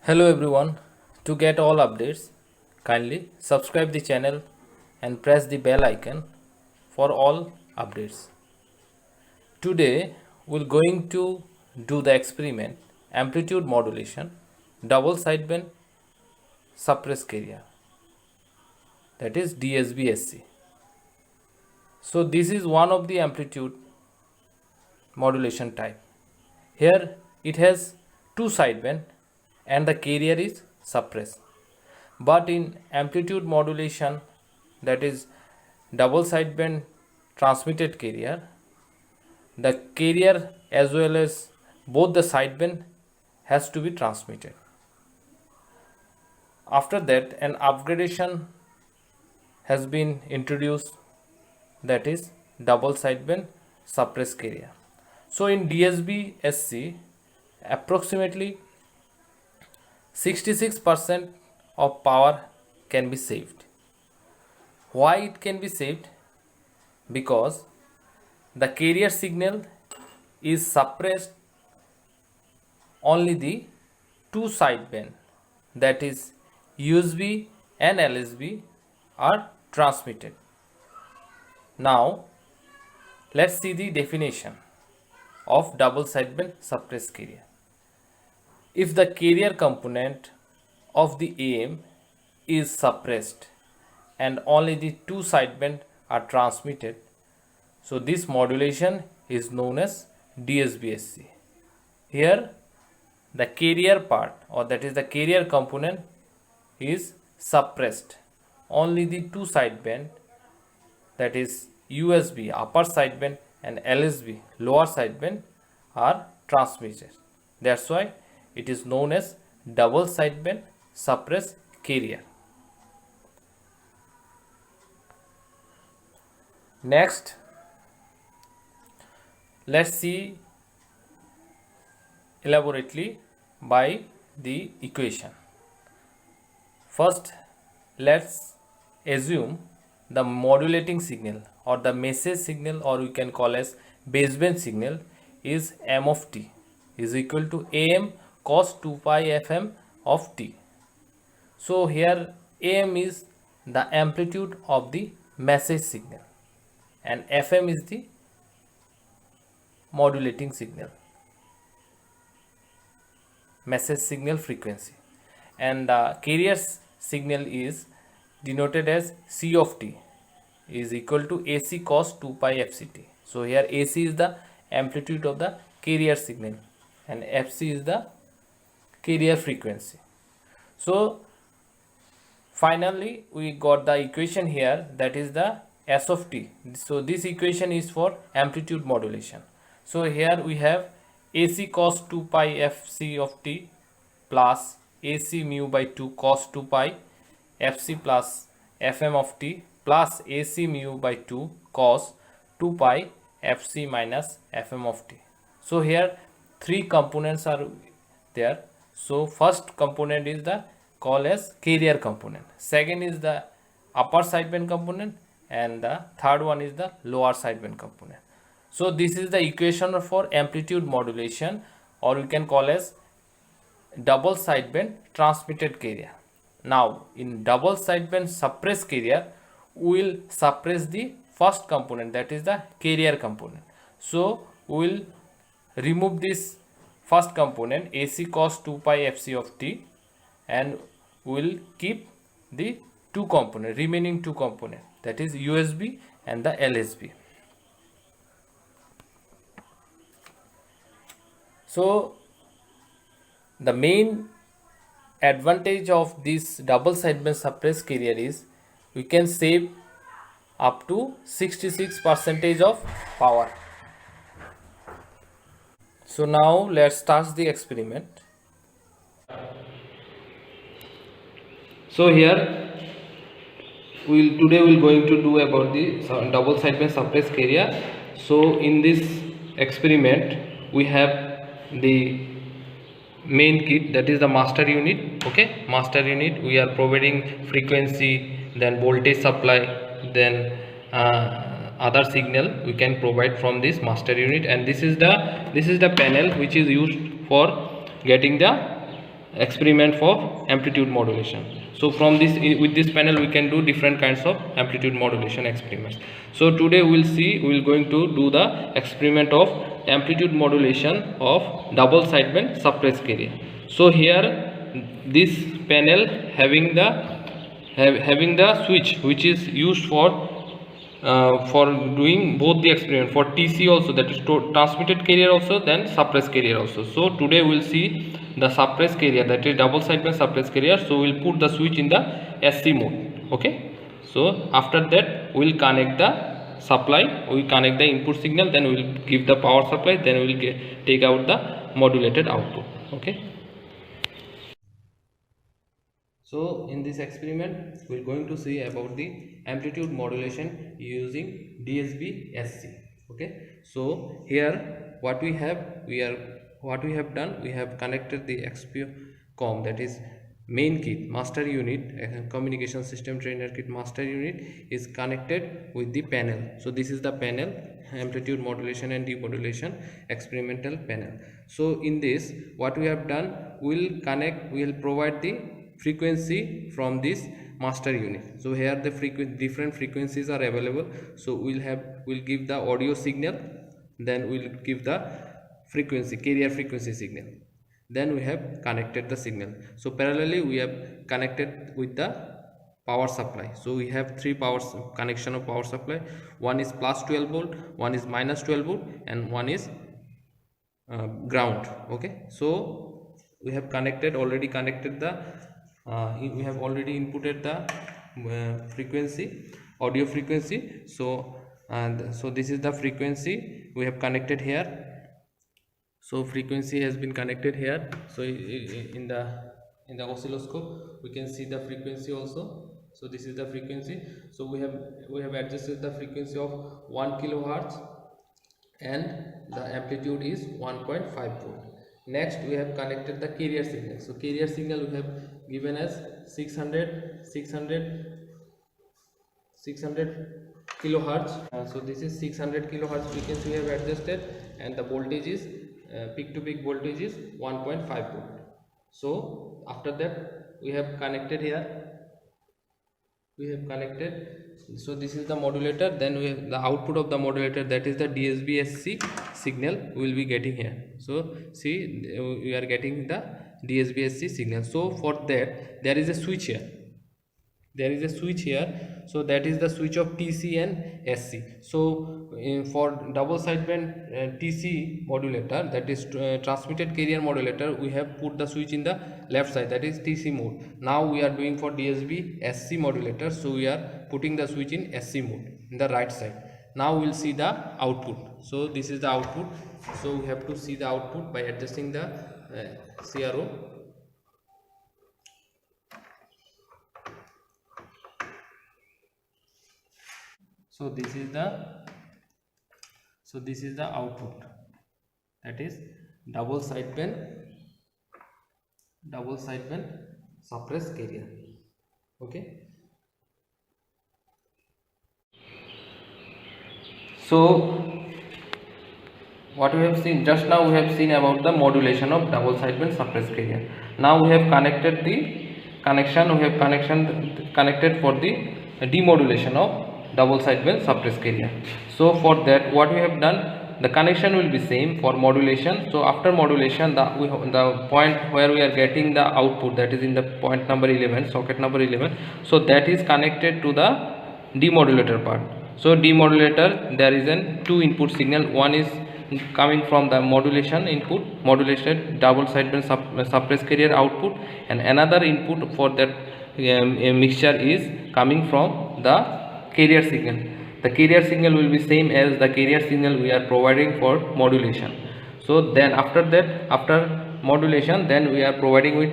Hello everyone. To get all updates, kindly subscribe the channel and press the bell icon for all updates. Today we're going to do the experiment amplitude modulation double sideband suppressed carrier, that is DSB-SC. So this is one of the amplitude modulation type. Here it has two sideband and the carrier is suppressed. But in amplitude modulation, that is double sideband transmitted carrier, the carrier as well as both the sideband has to be transmitted. After that, an upgradation has been introduced, that is double sideband suppressed carrier. So in DSB-SC, approximately 66% of power can be saved. Why it can be saved? Because the carrier signal is suppressed, only the two sideband, that is USB and LSB, are transmitted. Now let's see the definition of double sideband suppressed carrier. If the carrier component of the AM is suppressed and only the two sideband are transmitted, so this modulation is known as DSB-SC. Here the carrier part, or that is the carrier component, is suppressed, only the two sideband, that is USB upper sideband and LSB lower sideband, are transmitted. That's why it is known as double sideband suppressed carrier. Next, let's see elaborately by the equation. First, let's assume the modulating signal or the message signal, or we can call as baseband signal, is m of t is equal to am cos 2 pi fm of t. So here am is the amplitude of the message signal and fm is the modulating signal, message signal frequency, and the carrier signal is denoted as c of t is equal to ac cos 2 pi fct. So here ac is the amplitude of the carrier signal and fc is the carrier frequency. So finally we got the equation here, that is the s of t. So this equation is for amplitude modulation. So here we have ac cos 2 pi fc of t plus ac mu by 2 cos 2 pi fc plus fm of t plus ac mu by 2 cos 2 pi fc minus fm of t. So here three components are there. So first component is the called as carrier component, second is the upper sideband component, and the third one is the lower sideband component. So this is the equation for amplitude modulation, or we can call as double sideband transmitted carrier. Now in double sideband suppressed carrier, we will suppress the first component, that is the carrier component. So we will remove this first component ac cos 2 pi fc of t, and we will keep the remaining two component, that is USB and the LSB. So the main advantage of this double sideband suppressed carrier is we can save up to 66% of power. So now let's start the experiment. So here today we're going to do about the double sideband suppressed carrier. So in this experiment we have the main kit, that is the master unit. Okay, master unit, we are providing frequency, then voltage supply, then other signal we can provide from this master unit, and this is the panel which is used for getting the experiment for amplitude modulation. So from this, with this panel we can do different kinds of amplitude modulation experiments. So today we will going to do the experiment of amplitude modulation of double sideband suppressed carrier. So here this panel having the switch which is used for doing both the experiment for TC also, that is transmitted carrier also, then suppressed carrier also. So today we will see the suppressed carrier, that is double sideband suppressed carrier. So we will put the switch in the SC mode. Okay, so after that we will connect the supply, we will connect the input signal, then we will give the power supply, then we will take out the modulated output. Okay. So in this experiment we are going to see about the amplitude modulation using DSB SC. Okay, so here what we have done, we have connected the XPCOM, that is main kit master unit, communication system trainer kit master unit is connected with the panel. So this is the panel, amplitude modulation and demodulation experimental panel. So in this what we have done, we will provide the frequency from this master unit. So here the different frequencies are available. So we'll give the audio signal, then we'll give the carrier frequency signal, then we have connected the signal. So parallelly we have connected with the power supply. So we have three connection of power supply. One is plus 12 volt, one is minus 12 volt, and one is ground. Okay, so we have already connected the we have already inputted the frequency, audio frequency. So this is the frequency we have connected here. So frequency has been connected here. So in the oscilloscope we can see the frequency also. So this is the frequency. So we have adjusted the frequency of 1 kilohertz and the amplitude is 1.5 volt. Next we have connected the carrier signal. So carrier signal we have given as 600 kilohertz. So this is 600 kilohertz frequency we have adjusted, and the voltage is peak to peak voltage is 1.5 volt. So after that we have connected here. So this is the modulator, then we have the output of the modulator, that is the DSB-SC signal we will be getting here. So see, we are getting the DSB-SC signal. So for that there is a switch here. So that is the switch of TC and SC. So for double sideband TC modulator, that is transmitted carrier modulator, we have put the switch in the left side, that is TC mode. Now we are doing for DSB SC modulator, so we are putting the switch in SC mode in the right side. Now we will see the output. So this is the output. So we have to see the output by adjusting the CRO. So this is the output, that is double sideband suppressed carrier. Okay, so what we have seen just now, we have seen about the modulation of double sideband suppressed carrier. Now we have connected connected for the demodulation of double sideband suppressed carrier. So for that what we have done, the connection will be same for modulation. So after modulation, the point where we are getting the output, that is in the point number 11, socket number 11, so that is connected to the demodulator part. So demodulator, there is an two input signal. One is coming from the modulation input, modulated double sideband suppressed carrier output, and another input for that mixture is coming from the carrier signal. The carrier signal will be same as the carrier signal we are providing for modulation. So then after modulation, then we are providing with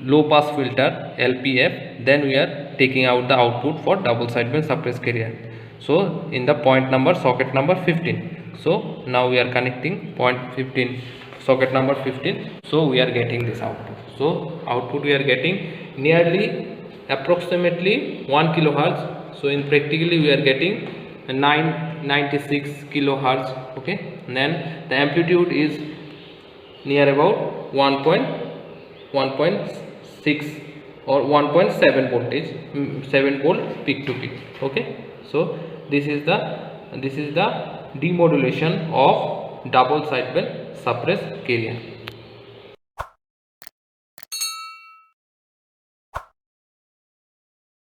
low pass filter LPF, then we are taking out the output for double sideband suppressed carrier. So in the point number, socket number 15. So now we are connecting point 15, socket number 15. So we are getting this output. So output we are getting nearly approximately 1 kilohertz. So in practically we are getting 996 kilohertz. Okay, and then the amplitude is near about 1.5 1.6 or 1.7 voltage, 7 volt peak to peak. Okay, so this is the demodulation of double sidewell suppressed carrier.